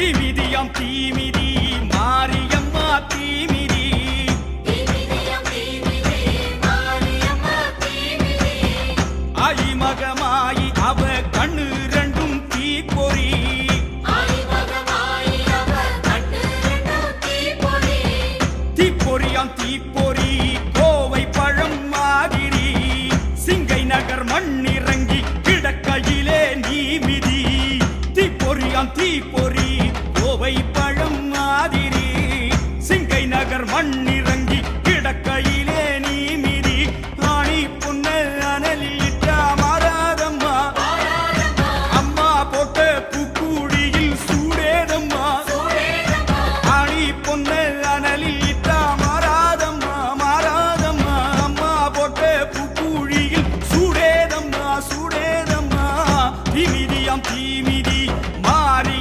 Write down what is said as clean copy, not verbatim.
தீமிதியாம் தீமிதி மாரியம்மா தீமிதி ஆயி மகமாயி அவ கண்ணு ரெண்டும் தீப்பொறி தீப்பொறியாம் தீப்பொறி கோவை பழம் மாதிரி சிங்கை நகர் மண்ணிறங்கி கிடக்கையிலே நீமிதி தீப்பொறியாம் தீப்பொறி கோவை பழம் மாதிரி சிங்கை நகர் மண்ணிறங்கி கிடக்கையில்